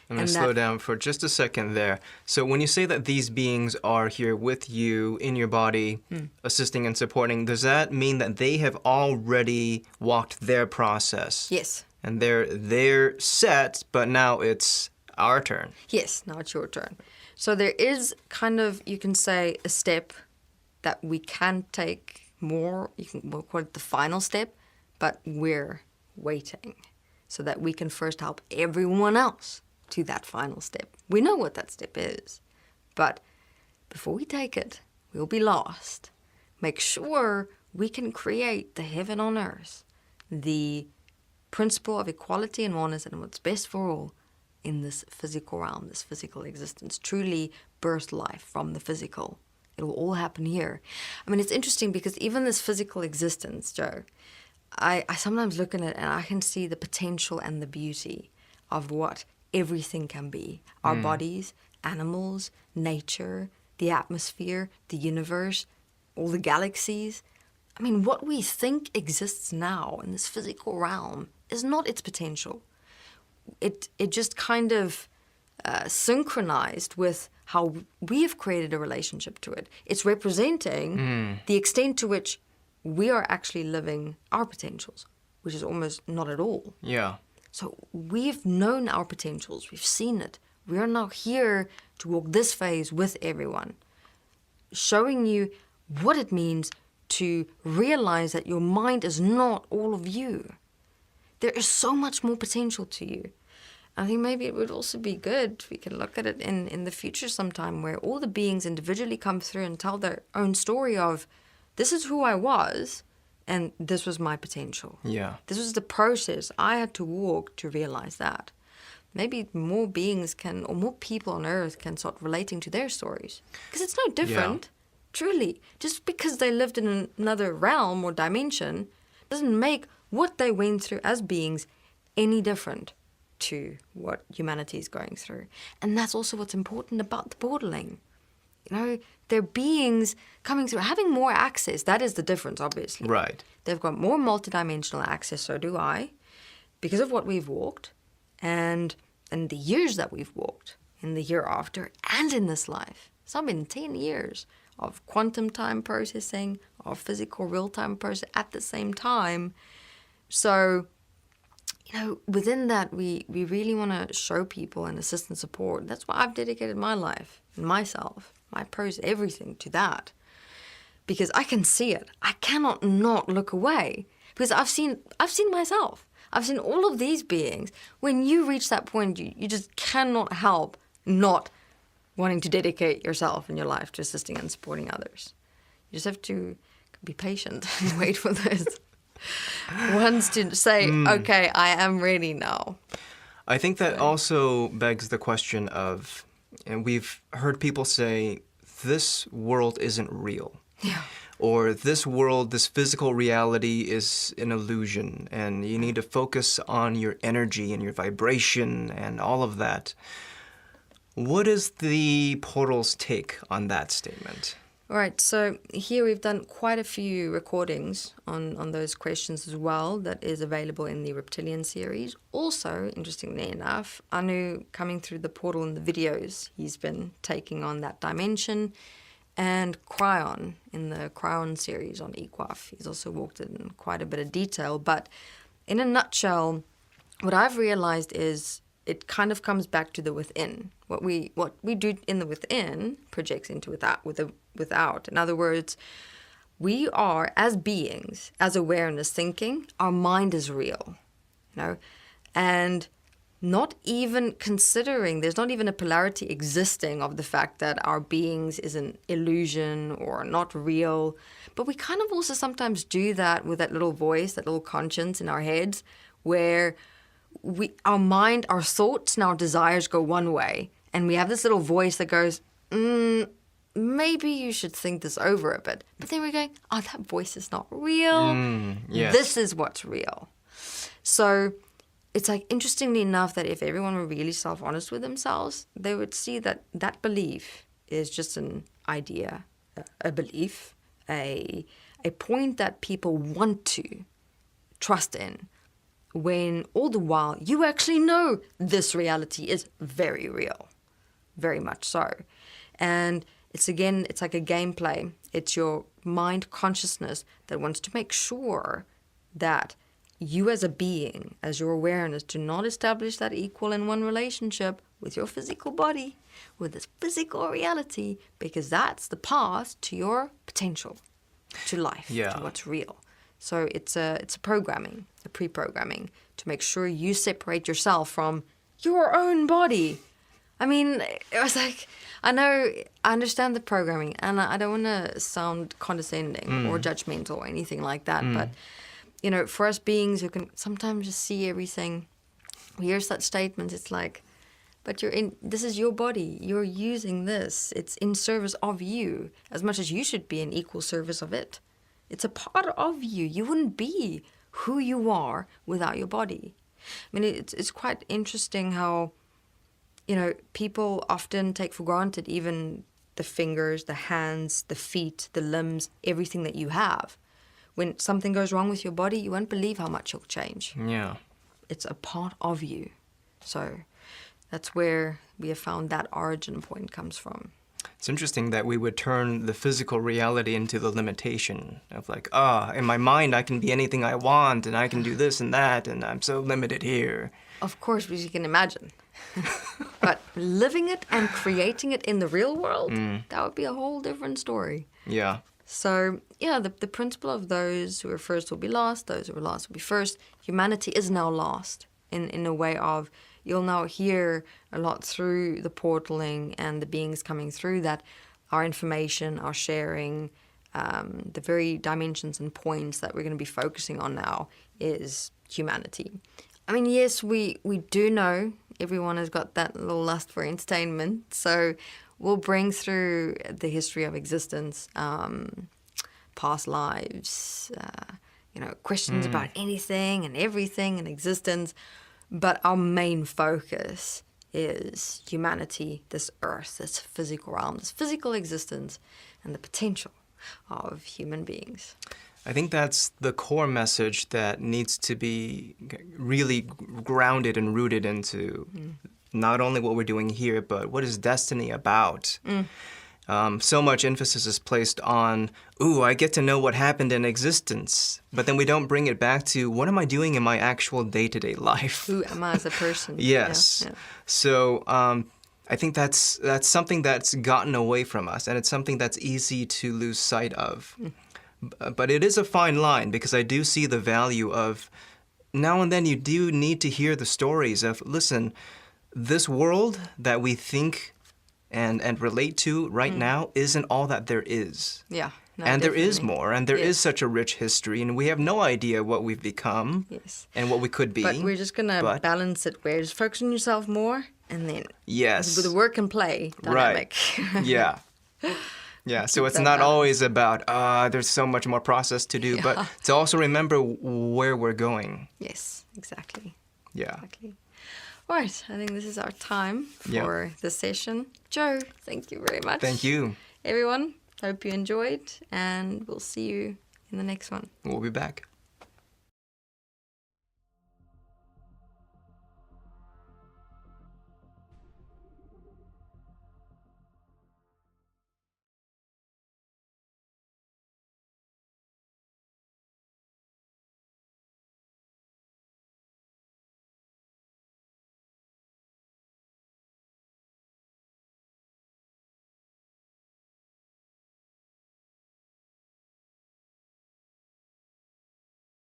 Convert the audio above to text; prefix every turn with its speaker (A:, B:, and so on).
A: I'm going to slow down for just a second there. So when you say that these beings are here with you in your body, assisting and supporting, does that mean that they have already walked their process?
B: Yes.
A: And they're set, but now it's our turn.
B: Yes, now it's your turn. So there is kind of, you can say, a step that we can take more, we'll call it the final step, but we're waiting so that we can first help everyone else to that final step. We know what that step is, but before we take it, we'll be lost. Make sure we can create the heaven on earth, the principle of equality and oneness and what's best for all in this physical realm, this physical existence. Truly birth life from the physical. It will all happen here. I mean, it's interesting because even this physical existence, Joe, I sometimes look at it and I can see the potential and the beauty of what everything can be. Our bodies, animals, nature, the atmosphere, the universe, all the galaxies. I mean, what we think exists now in this physical realm is not its potential. It just kind of synchronized with how we have created a relationship to it. It's representing the extent to which we are actually living our potentials, which is almost not at all.
A: Yeah.
B: So we've known our potentials. We've seen it. We are now here to walk this phase with everyone, showing you what it means to realize that your mind is not all of you. There is so much more potential to you. I think maybe it would also be good, we can look at it in the future sometime, where all the beings individually come through and tell their own story of, this is who I was, and this was my potential.
A: Yeah.
B: This was the process I had to walk to realize that. Maybe more beings can, or more people on Earth can start relating to their stories. Because it's no different, truly. Just because they lived in another realm or dimension doesn't make what they went through as beings any different to what humanity is going through. And that's also what's important about the borderling. You know, they're beings coming through, having more access. That is the difference, obviously.
A: Right.
B: They've got more multidimensional access, so do I, because of what we've walked and the years that we've walked in the year after and in this life. Some been 10 years of quantum time processing, of physical real-time processing at the same time. So, you know, within that, we really want to show people and assist and support. That's why I've dedicated my life and myself, my process, everything to that. Because I can see it. I cannot not look away. Because I've seen myself. I've seen all of these beings. When you reach that point, you just cannot help not wanting to dedicate yourself and your life to assisting and supporting others. You just have to be patient and wait for this. Once to say, okay, I am ready now.
A: I think that also begs the question of, and we've heard people say, this world isn't real.
B: Yeah.
A: Or this world, this physical reality is an illusion, and you need to focus on your energy and your vibration and all of that. What is the portal's take on that statement?
B: All right, so here we've done quite a few recordings on those questions as well that is available in the Reptilian series. Also, interestingly enough, Anu coming through the portal in the videos, he's been taking on that dimension. And Cryon in the Cryon series on Equaf, he's also walked it in quite a bit of detail. But in a nutshell, what I've realized is it kind of comes back to the within. What we do in the within projects into without. In other words, we are, as beings, as awareness thinking, our mind is real, you know, and not even considering, there's not even a polarity existing of the fact that our beings is an illusion or not real. But we kind of also sometimes do that with that little voice, that little conscience in our heads, where our mind, our thoughts and our desires go one way. And we have this little voice that goes, maybe you should think this over a bit. But then we're going, oh, that voice is not real.
A: Yes.
B: This is what's real. So it's like, interestingly enough, that if everyone were really self-honest with themselves, they would see that that belief is just an idea, a belief, a point that people want to trust in. when all the while you actually know this reality is very real, very much so. And it's like a gameplay. It's your mind consciousness that wants to make sure that you as a being, as your awareness, do not establish that equal and one relationship with your physical body, with this physical reality, because that's the path to your potential, to life,
A: Yeah.
B: to what's real. So it's a programming, a pre-programming, to make sure you separate yourself from your own body. I mean, it was like, I understand the programming, and I don't want to sound condescending or judgmental or anything like that, but, you know, for us beings who can sometimes just see everything, we hear such statements, it's like, but this is your body, you're using this, it's in service of you, as much as you should be in equal service of it. It's a part of you. You wouldn't be who you are without your body. I mean, it's quite interesting how, you know, people often take for granted even the fingers, the hands, the feet, the limbs, everything that you have. When something goes wrong with your body, you won't believe how much you'll change.
A: Yeah.
B: It's a part of you. So that's where we have found that origin point comes from.
A: It's interesting that we would turn the physical reality into the limitation of like, in my mind I can be anything I want and I can do this and that and I'm so limited here.
B: Of course, because you can imagine. But living it and creating it in the real world, that would be a whole different story.
A: Yeah.
B: So, yeah, the principle of those who are first will be last, those who are last will be first. Humanity is now lost in a way of, you'll now hear a lot through the portaling and the beings coming through that our information, our sharing, the very dimensions and points that we're going to be focusing on now is humanity. I mean, yes, we do know everyone has got that little lust for entertainment, so we'll bring through the history of existence, past lives, questions about anything and everything in existence. But our main focus is humanity, this earth, this physical realm, this physical existence, and the potential of human beings.
A: I think that's the core message that needs to be really grounded and rooted into not only what we're doing here, but what is destiny about. So much emphasis is placed on, I get to know what happened in existence, but then we don't bring it back to what am I doing in my actual day-to-day life?
B: Who am I as a person?
A: Yes.
B: Yeah.
A: So I think that's something that's gotten away from us, and it's something that's easy to lose sight of. But it is a fine line, because I do see the value of now and then you do need to hear the stories of, listen, this world that we think and relate to right now isn't all that there is.
B: Yeah. No,
A: and there is
B: definitely.
A: more, and there is
B: Yes.
A: such a rich history, and we have no idea what we've become
B: Yes.
A: and what we could be.
B: But we're just going to
A: But-
B: balance it where just focus on yourself more, and then
A: Yes.
B: with the work and play dynamic.
A: Right. Yeah. Yeah, so it's
B: that
A: not
B: balance.
A: always about, there's so much more process to do, but to also remember where we're going.
B: Yes, exactly.
A: Yeah.
B: Exactly. All right, I think this is our time
A: Yeah.
B: for this session. Joe, thank you very much.
A: Thank you.
B: Everyone, hope you enjoyed, and we'll see you in the next one.
A: We'll be back.